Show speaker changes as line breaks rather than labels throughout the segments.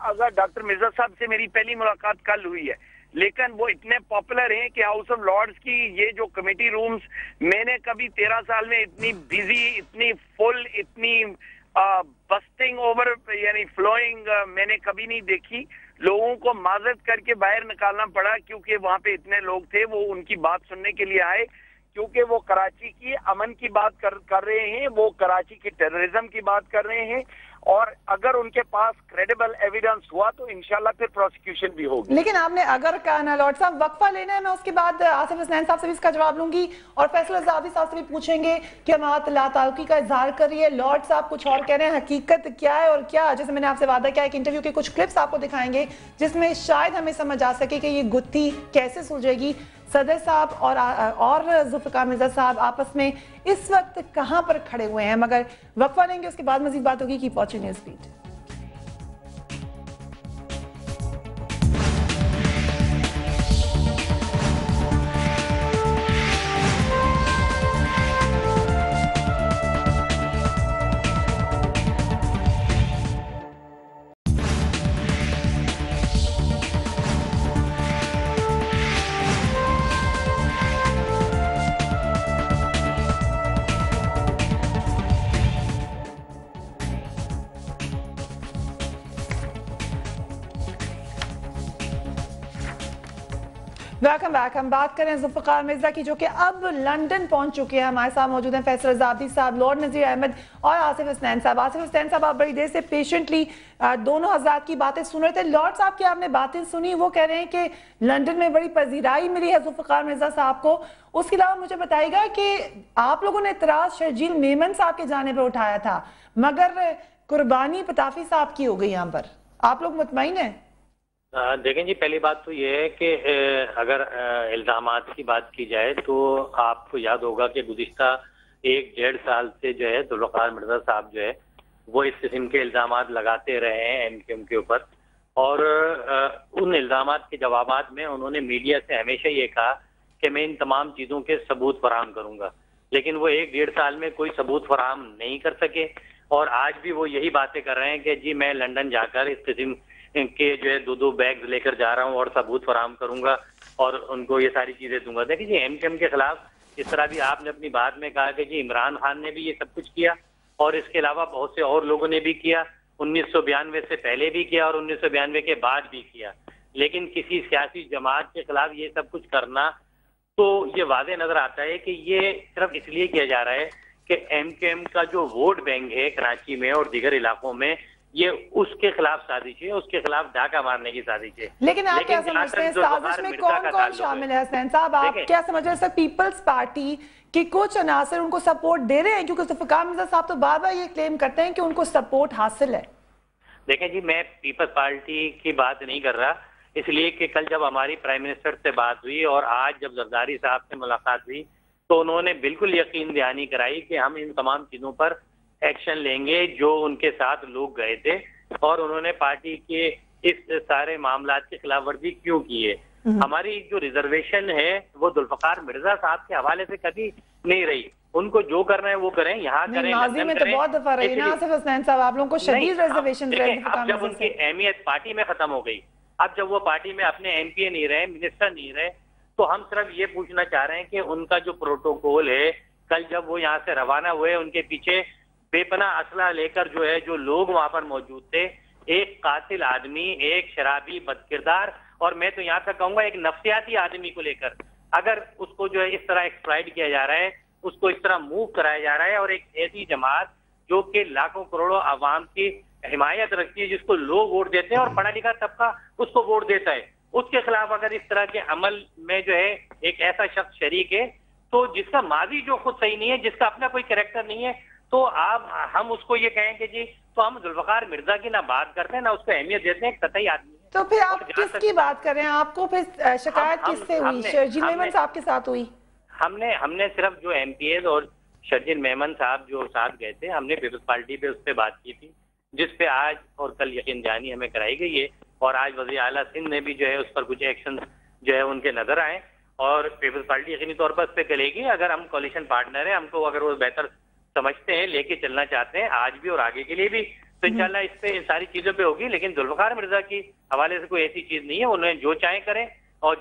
अगर डॉक्टर मिर्जा साहब से मेरी पहली मुलाकात कल हुई है, लेकिन वो इतने पॉपुलर हैं कि हाउस ऑफ लॉर्ड्स की ये जो कमेटी रूम्स, मैंने कभी 13 साल में इतनी बिजी, इतनी फुल, इतनी बस्टिंग ओवर यानी फ्लोइंग मैंने कभी नहीं देखी। लोगों को माजरत करके बाहर निकालना पड़ा क्योंकि वहां पे इतने लोग थे, वो उनकी बात सुनने के लिए आए, क्योंकि वो कराची की अमन की बात कर रहे हैं, वो कराची की टेररिज्म की बात कर रहे हैं, और अगर उनके पास क्रेडिबल एविडेंस हुआ तो इंशाल्लाह फिर प्रोसिक्यूशन भी होगी।
लेकिन आपने अगर कहा ना लॉर्ड साहब, वक्फा लेना है, मैं उसके बाद आसिफ हसनैन साहब से भी इसका जवाब लूंगी और फैसल रज़ावी साहब से भी पूछेंगे कि जमात लाताल्लुकी का इजहार कर रही है, लॉर्ड साहब कुछ और कह रहे हैं, हकीकत क्या है और क्या। जैसे मैंने आपसे वादा किया, एक इंटरव्यू के कुछ क्लिप्स आपको दिखाएंगे जिसमें शायद हमें समझ आ सके कि ये गुत्थी कैसे सुलझेगी। सदर साहब और जुल्फ़िकार मिर्ज़ा साहब आपस में इस वक्त कहां पर खड़े हुए हैं, मगर वक्फा लेंगे, उसके बाद मजीद बात होगी। Keep watching News Beat. Welcome back. हम बात करें जुल्फ़िकार मिर्ज़ा की, जो कि अब लंदन पहुंच चुके हैं। हमारे साथ मौजूद हैं फैसल रज़ावी साहब, लॉर्ड नज़ीर अहमद और आसिफ हसनैन साहब। आसिफ हसनैन साहब, आप बड़ी देर से पेशेंटली दोनों हज़रात की बातें सुन रहे थे। लॉर्ड साहब की आपने बातें सुनी, वो कह रहे हैं कि लंदन में बड़ी पजीराई मिली है जुल्फ़िकार मिर्ज़ा साहब को। उसके अलावा मुझे बताइएगा कि आप लोगों ने इतराज़ शर्जील मेमन साहब के जाने पर उठाया था, मगर कुर्बानी पताफी साहब की हो गई यहाँ पर, आप लोग मुतमईन हैं?
देखें जी, पहली बात तो ये है कि अगर इल्ज़ामात की बात की जाए तो आपको याद होगा कि गुज़िश्ता 1-1.5 साल से जो है जुल्फ़िकार मिर्ज़ा साहब जो है वो इस किस्म के इल्ज़ामात लगाते रहे हैं एमकेएम के ऊपर, और उन इल्ज़ामात के जवाबात में उन्होंने मीडिया से हमेशा ये कहा कि मैं इन तमाम चीज़ों के सबूत फराहम करूँगा, लेकिन वो 1-1.5 साल में कोई सबूत फराहम नहीं कर सके। और आज भी वो यही बातें कर रहे हैं कि जी मैं लंदन जाकर इस किस्म के जो है 2-2 बैग्स लेकर जा रहा हूँ और सबूत फराहम करूंगा और उनको ये सारी चीजें दूंगा। देखिए जी, एमकेएम के खिलाफ इस तरह भी आपने अपनी बात में कहा कि जी इमरान खान ने भी ये सब कुछ किया और इसके अलावा बहुत से और लोगों ने भी किया, 1992 से पहले भी किया और 1992 के बाद भी किया, लेकिन किसी सियासी जमात के खिलाफ ये सब कुछ करना तो ये वाज़े नजर आता है कि ये सिर्फ इसलिए किया जा रहा है कि एमकेएम का जो वोट बैंक है कराची में और दीगर इलाकों में, ये उसके खिलाफ साजिश है, उसके खिलाफ डाका मारने की साजिश है।
लेकिन आप क्या समझते हैं साजिश में कौन कौन शामिल है? हसनैन साहब, आप क्या समझ रहे हैं? पीपल्स पार्टी के कुछ अनासर उनको सपोर्ट दे रहे हैं, क्योंकि जुल्फ़िकार मिर्ज़ा साहब तो बार बार ये क्लेम करते हैं कि उनको सपोर्ट हासिल है।
देखें जी, मैं पीपल्स पार्टी की बात नहीं कर रहा, इसलिए कि कल जब हमारी प्राइम मिनिस्टर से बात हुई और आज जब जरदारी साहब से मुलाकात हुई तो उन्होंने बिल्कुल यकीन दहानी कराई कि हम इन तमाम चीजों पर एक्शन लेंगे जो उनके साथ लोग गए थे, और उन्होंने पार्टी के इस सारे मामलात की खिलाफ वर्जी क्यों की है। हमारी जो रिजर्वेशन है वो जुल्फ़िकार मिर्ज़ा साहब के हवाले से कभी नहीं रही, उनको जो करना है वो करें, यहाँ करें,
माजी में तो बहुत दफा रही ना आसिफ हसनैन साहब, आप लोगों को शदीद रिजर्वेशन रहे।
अब जब उनकी अहमियत पार्टी में खत्म हो गई, अब जब वो पार्टी में अपने एमपी नहीं रहे, मिनिस्टर नहीं रहे, तो हम सिर्फ ये पूछना चाह रहे हैं कि उनका जो प्रोटोकॉल है, कल जब वो यहाँ से रवाना हुए उनके पीछे बेपना असला लेकर जो है जो लोग वहां पर मौजूद थे, एक कातिल आदमी, एक शराबी बदकिरदार, और मैं तो यहाँ तक कहूंगा एक नफ्सियाती आदमी को लेकर अगर उसको जो है इस तरह एक्सप्लॉइट किया जा रहा है, उसको इस तरह मूव कराया जा रहा है, और एक ऐसी जमात जो कि लाखों करोड़ों आवाम की हिमायत रखती है, जिसको लोग वोट देते हैं और पढ़ा लिखा तबका उसको वोट देता है, उसके खिलाफ अगर इस तरह के अमल में जो है एक ऐसा शख्स शरीक है, तो जिसका माजी जो खुद सही नहीं है, जिसका अपना कोई कैरेक्टर नहीं है, तो आप हम उसको ये कहें कि जी तो हम जुल्फ़िकार मिर्ज़ा की ना बात करते हैं ना उसको अहमियत देते हैं, कतई आदमी है।
तो फिर आप किसकी बात कर रहे हैं? आपको फिर शिकायत किससे हुई? शर्जील मेमन साहब के साथ हुई?
हमने सिर्फ जो एमपीएस और शर्जील मेमन साहब जो साथ गए थे, हमने पीपल्स पार्टी पे उस पर बात की थी, जिसपे आज और कल यकीन दहानी हमें कराई गई है, और आज वज़ीर आला सिंध ने भी जो है उस पर कुछ एक्शन जो है उनके नजर आए, और पीपल्स पार्टी यकीनी तौर पर उस पर चलेगी। अगर हम कोalition पार्टनर है, हमको अगर वो बेहतर समझते हैं, लेके चलना चाहते हैं आज भी और आगे के लिए भी, तो इंशाल्लाह इस पे इन सारी चीजों पे होगी। लेकिन जुल्फकार मिर्जा की हवाले से कोई ऐसी चीज नहीं है, उन्हें जो चाहे करें और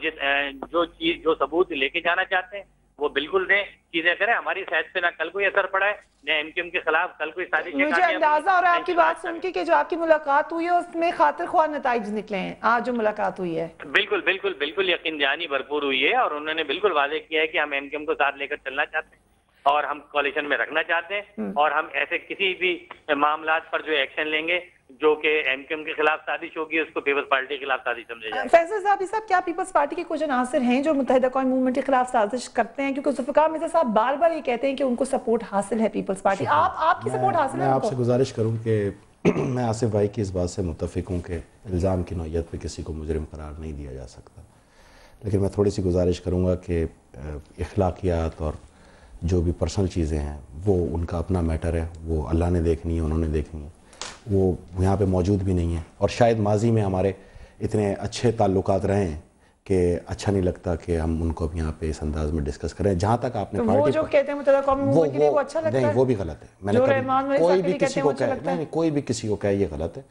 जो सबूत लेके जाना चाहते हैं वो बिल्कुल दें, चीजें करें। हमारी सेहत पे ना कल कोई असर पड़ा है, न एमक्यूएम के खिलाफ कल कोई साजिश।
मुझे अंदाजा हो रहा है आपकी बात सुन के कि जो आपकी मुलाकात हुई है उसमें खातिर ख्वाह नताइज निकले हैं। आज जो मुलाकात हुई है
बिल्कुल बिल्कुल बिल्कुल यकीन दहानी भरपूर हुई है और उन्होंने बिल्कुल वादे किया है कि हम एमक्यूएम को साथ लेकर चलना चाहते हैं और हम कोalition में रखना चाहते हैं और हम ऐसे किसी भी मामलात पर जो एक्शन लेंगे जो कि एमक्यूएम के खिलाफ साजिश होगी उसको पीपल्स पार्टी के खिलाफ साजिश समझे जाएगा।
फैसल साहब, क्या पीपल्स पार्टी के कुछ अनासर हैं जो मुत्तहिदा कौम मूवमेंट के खिलाफ साजिश करते हैं? क्योंकि जुल्फिकार मिर्जा साहब बार बार ये कहते हैं कि उनको सपोर्ट हासिल है पीपल्स पार्टी, आपकी सपोर्ट हासिल है?
मैं आपसे गुजारिश करूँ कि मैं आसिफ भाई की इस बात से मुत्तफिक हूँ कि इल्ज़ाम की नौयत पे किसी को मुजरिम करार नहीं दिया जा सकता, लेकिन मैं थोड़ी सी गुजारिश करूँगा कि इखलाकियात और जो भी पर्सनल चीज़ें हैं वो उनका अपना मैटर है, वो अल्लाह ने देखनी है, उन्होंने देखनी है, वो यहाँ पे मौजूद भी नहीं है। और शायद माजी में हमारे इतने अच्छे ताल्लुकात रहे हैं कि अच्छा नहीं लगता कि हम उनको अब यहाँ पे इस अंदाज में डिस्कस करें। जहाँ तक आपने
तो
पार्टी
वो जो कहते हैं वो अच्छा लगता है,
नहीं वो भी गलत है। मैंने कोई भी किसी को कहे, नहीं कोई भी किसी को कहे ये गलत है।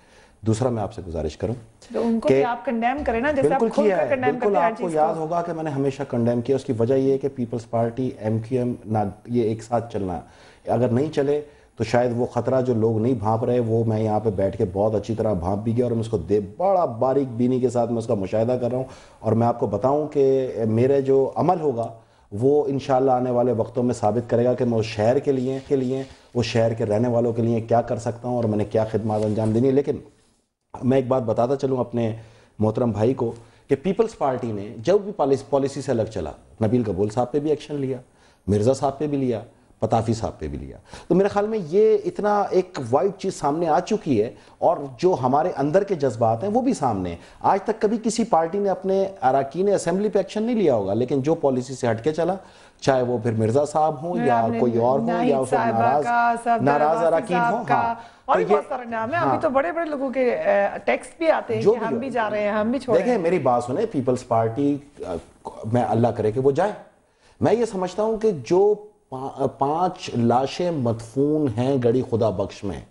दूसरा मैं आपसे गुजारिश करूं
तो उनको कि आप कंडेम करें ना, जैसे आप खुद का कंडेम करते हैं।
आपको याद होगा कि मैंने हमेशा कंडेम किया। उसकी वजह ये है कि पीपल्स पार्टी एमक्यूएम ना ये एक साथ चलना, अगर नहीं चले तो शायद वो खतरा जो लोग नहीं भांप रहे वो मैं यहाँ पे बैठ के बहुत अच्छी तरह भांप भी गया और मैं उसको बड़ा बारीक बीनी के साथ मैं उसका मुशाहिदा कर रहा हूँ। और मैं आपको बताऊँ कि मेरे जो अमल होगा वो इंशाल्लाह आने वाले वक्तों में साबित करेगा कि मैं उस शहर के लिए उस शहर के रहने वालों के लिए क्या कर सकता हूँ और मैंने क्या खिदमत अंजाम देनी है। लेकिन मैं एक बात बताता चलूँ अपने मोहतरम भाई को कि पीपल्स पार्टी ने जब भी पॉलिसी से अलग चला, नबील कबूल साहब पे भी एक्शन लिया, मिर्ज़ा साहब पे भी लिया, पताफी साहब पे भी लिया। तो मेरे ख्याल में ये इतना एक वाइड चीज़ सामने आ चुकी है और जो हमारे अंदर के जज्बात हैं वो भी सामने हैं। आज तक कभी किसी पार्टी ने अपने अरकान असेंबली पे एक्शन नहीं लिया होगा, लेकिन जो पॉलिसी से हटके चला, चाहे वो फिर मिर्जा साहब हो या कोई और हो या उस नाराज अरकान हो,
और भी बहुत सारे नाम है। अभी तो बड़े बड़े लोगों के टेक्स्ट भी आते हैं कि हम भी जा रहे हैं, हम भी छोड़ रहे हैं।
देखिए मेरी बात सुने, पीपल्स पार्टी मैं अल्लाह करे कि वो जाए। मैं ये समझता हूं कि जो 5 लाशें मदफून हैं गड़ी खुदा बख्श में,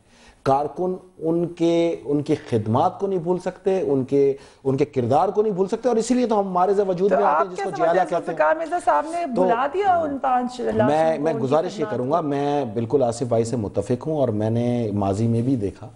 कारकुन उनकी खिदमात को नहीं भूल सकते, उनके किरदार को नहीं भूल सकते और इसीलिए तो हम हमारे से वजूद में आते हैं जिसको जियाला कहते हैं।
मिर्जा साहब ने बुला दिया उन 5 लाशों।
मैं गुजारिश ये करूंगा, मैं बिल्कुल आसिफ भाई से मुत्तफिक हूं और मैंने माजी में भी देखा।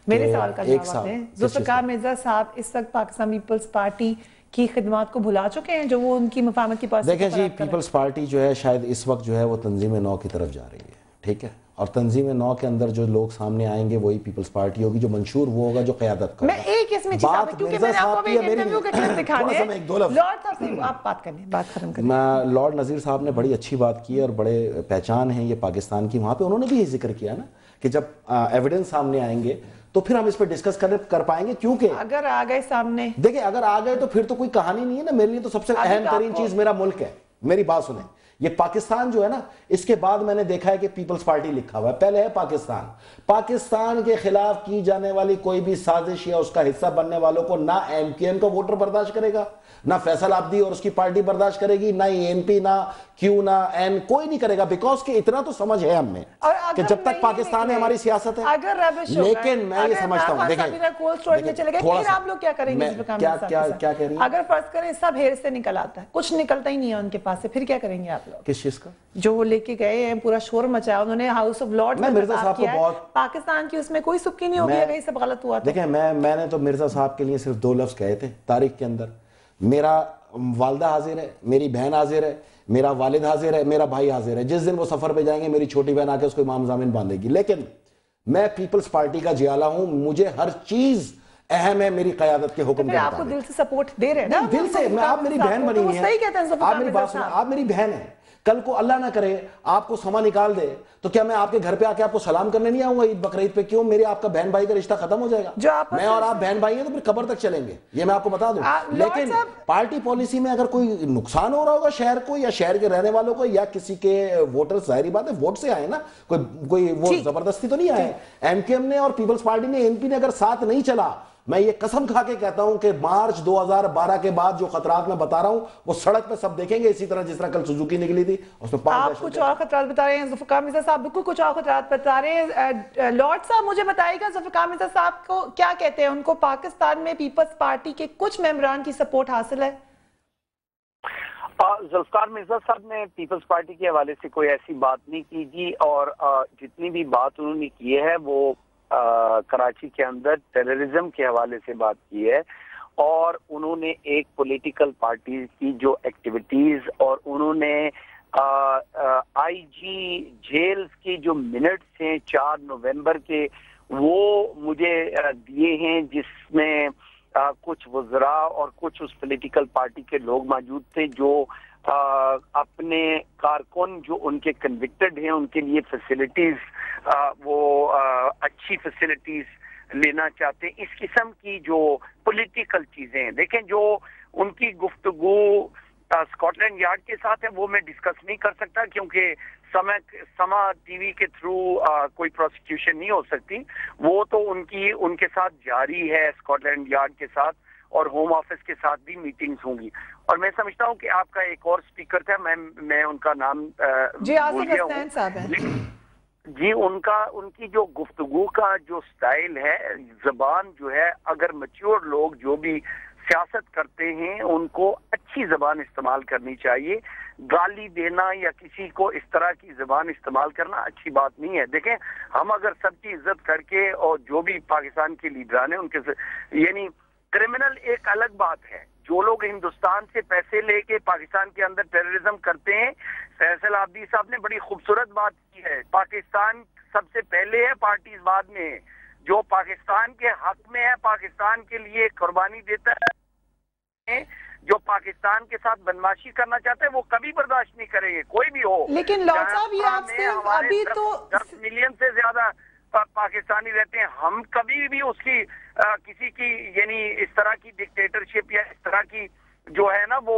मेरे सवाल का जवाब दें, जुल्फिकार मिर्जा साहब इस वक्त पाकिस्तान पीपल्स पार्टी की खिदमात को भुला चुके हैं जो वो उनकी मफामत की पास।
देखें जी, पीपल्स पार्टी जो है शायद इस वक्त जो है वो तंजीम नौ की तरफ जा रही है, ठीक है, और तंजीम नौ के अंदर जो लोग सामने आएंगे वही पीपल्स पार्टी होगी, जो मंशूर वो होगा जो क़यादत का।
मैं एक इसमें बात, क्योंकि मैंने आपको भी इंटरव्यू के क्लिप दिखाने हैं, लॉर्ड साहब से आप बात कर लें, बात खत्म करें।
मैं लॉर्ड नज़ीर साहब ने बड़ी अच्छी बात की और बड़े पहचान है ये पाकिस्तान की, वहाँ पे उन्होंने भी ये जिक्र किया ना कि जब एविडेंस सामने आएंगे तो फिर हम इस पर डिस्कस कर पाएंगे, क्योंकि
अगर आ गए सामने,
देखिए अगर आ गए तो फिर तो कोई कहानी नहीं है ना। मेरे लिए तो सबसे अहम तरीन चीज मेरा मुल्क है। मेरी बात सुने, ये पाकिस्तान जो है ना, इसके बाद मैंने देखा है कि पीपल्स पार्टी लिखा हुआ है, पहले है पाकिस्तान। पाकिस्तान के खिलाफ की जाने वाली कोई भी साजिश या उसका हिस्सा बनने वालों को ना एमक्यूएम का वोटर बर्दाश्त करेगा, ना फैसल आब्दी और उसकी पार्टी बर्दाश्त करेगी, ना एनपी, ना क्यू, ना एन, कोई नहीं करेगा। बिकॉज कि इतना तो समझ है हमें कि जब तक पाकिस्तान है हमारी सियासत है। लेकिन मैं ये समझता हूँ,
आप लोग क्या करेंगे?
क्या कह रही है?
अगर फर्ज करें सब हेर से निकल आता है, कुछ निकलता ही नहीं है उनके पास से, फिर क्या करेंगे आप लोग?
किस चीज का?
जो वो लेके गए हैं, पूरा शोर मचाया उन्होंने, हाउस ऑफ लॉर्ड्स में
मिर्जा साहब को बहुत,
पाकिस्तान की उसमें कोई सुक्की नहीं होगी अगर ये सब गलत हुआ।
देखिए मैंने तो मिर्जा साहब के लिए सिर्फ 2 लफ्ज कहे थे तारीख के अंदर, मेरा वालदा हाजिर है, मेरी बहन हाजिर है, मेरा वालिद हाजिर है, मेरा भाई हाजिर है। जिस दिन वो सफर पे जाएंगे मेरी छोटी बहन आके उसको इमाम जामिन बांधेगी। लेकिन मैं पीपल्स पार्टी का जियाला हूं, मुझे हर चीज अहम है मेरी क़यादत के हुक्म के मुताबिक।
आपको दिल से सपोर्ट दे रहे हैं ना?
दिल से। मैं, आप मेरी बहन बनी हुई है, आप मेरी बात सुनो, आप मेरी बहन है। कल को अल्लाह ना करे आपको समा निकाल दे तो क्या मैं आपके घर पे आके आपको सलाम करने नहीं आऊंगा ईद बकरीद पे? क्यों? मेरे आपका बहन भाई का रिश्ता खत्म हो जाएगा। मैं और आप बहन भाई हैं तो फिर कब्र तक चलेंगे, ये मैं आपको बता दूं। लेकिन पार्टी पॉलिसी में अगर कोई नुकसान हो रहा होगा शहर को या शहर के रहने वालों को या किसी के वोटर, जाहिर बात है वोट से आए ना, कोई वो जबरदस्ती तो नहीं आए। एमक्यूएम ने और पीपल्स पार्टी ने, एनपी ने अगर साथ नहीं चला मैं ये कसम खा के कहता हूं कि मार्च 2012 के बाद जो खतरात मैं बता रहा हूं वो सड़क पे सब देखेंगे इसी तरह जिस तरह कल सुजुकी निकली थी उसमें 5
आप कुछ और खतरात बता रहे हैं, जुल्फ़िकार मिर्ज़ा साहब बिल्कुल कुछ और खतरात बता रहे हैं। लॉर्ड साहब मुझे बताइएगा जुल्फ़िकार मिर्ज़ा साहब को क्या कहते हैं, उनको पाकिस्तान में पीपल्स पार्टी के कुछ मेंबरान की सपोर्ट हासिल है?
जुल्फ़िकार मिर्जा साहब ने पीपल्स पार्टी के हवाले से कोई ऐसी बात नहीं की जी, और जितनी भी बात उन्होंने की है वो कराची के अंदर टेररिज्म के हवाले से बात की है, और उन्होंने एक पॉलिटिकल पार्टी की जो एक्टिविटीज और उन्होंने आईजी जेल्स की जो मिनट्स हैं 4 नवंबर के वो मुझे दिए हैं, जिसमें कुछ वज़रा और कुछ उस पॉलिटिकल पार्टी के लोग मौजूद थे जो अपने कारकुन जो उनके कन्विक्टेड हैं उनके लिए फैसिलिटीज वो अच्छी फैसिलिटीज लेना चाहते हैं। इस किस्म की जो पॉलिटिकल चीजें हैं, देखें जो उनकी गुफ्तगू स्कॉटलैंड यार्ड के साथ है वो मैं डिस्कस नहीं कर सकता क्योंकि समा टीवी के थ्रू कोई प्रोसिक्यूशन नहीं हो सकती। वो तो उनके साथ जारी है, स्कॉटलैंड यार्ड के साथ और होम ऑफिस के साथ भी मीटिंग्स होंगी। और मैं समझता हूं कि आपका एक और स्पीकर था, मैं उनका नाम
जी आसिफ हसनैन साहब हैं
जी, उनकी जो गुफ्तगू का जो स्टाइल है, जबान जो है, अगर मैच्योर लोग जो भी सियासत करते हैं उनको अच्छी जबान इस्तेमाल करनी चाहिए। गाली देना या किसी को इस तरह की जबान इस्तेमाल करना अच्छी बात नहीं है। देखें, हम अगर सबकी इज्जत करके और जो भी पाकिस्तान के लीडरान है उनके यानी क्रिमिनल एक अलग बात है, जो लोग हिंदुस्तान से पैसे लेके पाकिस्तान के अंदर टेररिज्म करते हैं। फैसल आब्दी साहब ने बड़ी खूबसूरत बात की है, पाकिस्तान सबसे पहले है, पार्टीज बाद में है। जो पाकिस्तान के हक में है, पाकिस्तान के लिए कुर्बानी देता है, जो पाकिस्तान के साथ बदमाशी करना चाहते हैं वो कभी बर्दाश्त नहीं करेंगे, कोई भी हो।
लेकिन लॉर्ड साहब ये आपसे अभी तो
10 मिलियन से ज्यादा पाकिस्तानी रहते हैं, हम कभी भी उसकी किसी की यानी इस तरह की डिक्टेटरशिप या इस तरह की जो है ना वो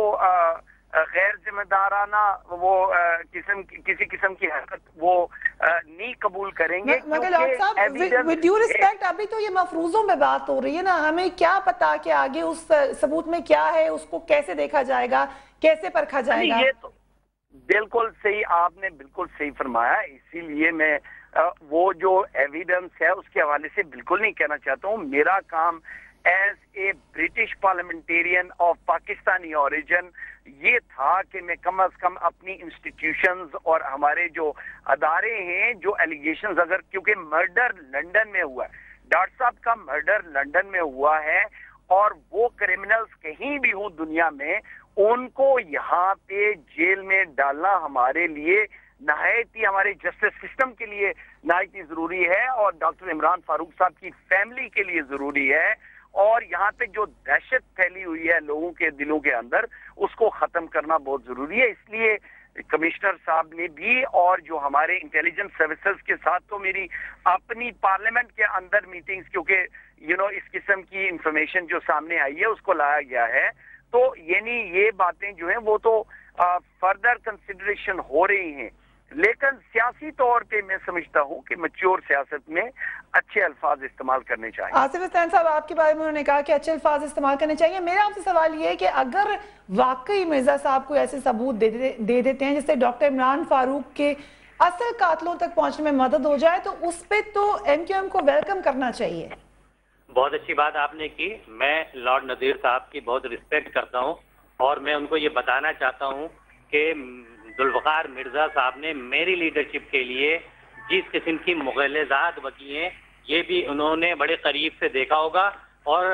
गैर जिम्मेदाराना वो किसी किस्म की हरकत वो नहीं कबूल करेंगे।
मगर लॉर्ड साहब विद ड्यू रिस्पेक्ट अभी तो ये मफरूजों में बात हो रही है ना, हमें क्या पता कि आगे उस सबूत में क्या है, उसको कैसे देखा जाएगा, कैसे परखा जाएगा।
ये तो बिल्कुल सही, आपने बिल्कुल सही फरमाया। इसीलिए मैं वो जो एविडेंस है उसके हवाले से बिल्कुल नहीं कहना चाहता हूँ। मेरा काम as a British parliamentarian of Pakistani origin ये था कि मैं कम अज कम अपनी इंस्टीट्यूशंस और हमारे जो अदारे हैं जो एलिगेशंस, अगर क्योंकि मर्डर लंदन में हुआ है, डॉक्टर साहब का मर्डर लंदन में हुआ है और वो क्रिमिनल्स कहीं भी हो दुनिया में उनको यहाँ पे जेल में डालना हमारे लिए नहायत ही, हमारे जस्टिस सिस्टम के लिए नहायत ही जरूरी है और डॉक्टर इमरान फारूक साहब की फैमिली के लिए जरूरी है। और यहाँ पे जो दहशत फैली हुई है लोगों के दिलों के अंदर उसको खत्म करना बहुत जरूरी है। इसलिए कमिश्नर साहब ने भी और जो हमारे इंटेलिजेंस सर्विसेज के साथ तो मेरी अपनी पार्लियामेंट के अंदर मीटिंग्स, क्योंकि इस किस्म की इंफॉर्मेशन जो सामने आई है उसको लाया गया है, तो यानी ये बातें जो हैं वो तो फर्दर कंसिडरेशन हो रही हैं। लेकिन सियासी तौर पे मैं समझता हूं कि मैच्योर सियासत में अच्छे अल्फाज इस्तेमाल करने चाहिए।
आसिफ हसनैन साहब आपके बारे में उन्होंने कहा कि अच्छे अल्फाज इस्तेमाल करने चाहिए। मेरा आपसे सवाल ये है कि अगर वाकई मिर्जा साहब को ऐसे सबूत दे देते हैं जिससे डॉक्टर इमरान फारूक के असल कातलों तक पहुंचने में मदद हो जाए तो उस पर तो MQM को वेलकम करना चाहिए।
बहुत अच्छी बात आपने की। मैं लॉर्ड नजीर साहब की बहुत रिस्पेक्ट करता हूँ और मैं उनको ये बताना चाहता हूँ कि जुल्फ़िकार मिर्जा साहब ने मेरी लीडरशिप के लिए जिस किस्म की मुग़लज़ात बकी हैं ये भी उन्होंने बड़े करीब से देखा होगा। और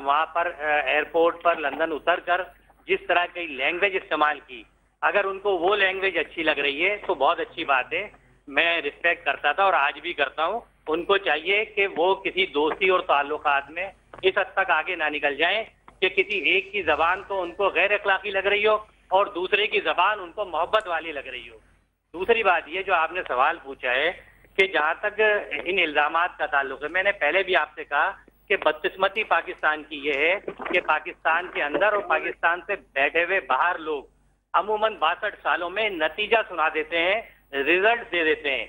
वहाँ पर एयरपोर्ट पर लंदन उतर कर जिस तरह की लैंग्वेज इस्तेमाल की, अगर उनको वो लैंग्वेज अच्छी लग रही है तो बहुत अच्छी बात है। मैं रिस्पेक्ट करता था और आज भी करता हूँ। उनको चाहिए कि वो किसी दोस्ती और ताल्लुकात में इस हद तक आगे ना निकल जाएं कि किसी एक की जबान तो उनको गैर अखलाकी लग रही हो और दूसरे की जबान उनको मोहब्बत वाली लग रही हो। दूसरी बात ये जो आपने सवाल पूछा है कि जहाँ तक इन इल्जामात का ताल्लुक है, मैंने पहले भी आपसे कहा कि बदकिस्मती पाकिस्तान की ये है कि पाकिस्तान के अंदर और पाकिस्तान से बैठे हुए बाहर लोग अमूमन 62 सालों में नतीजा सुना देते हैं, रिजल्ट दे देते हैं।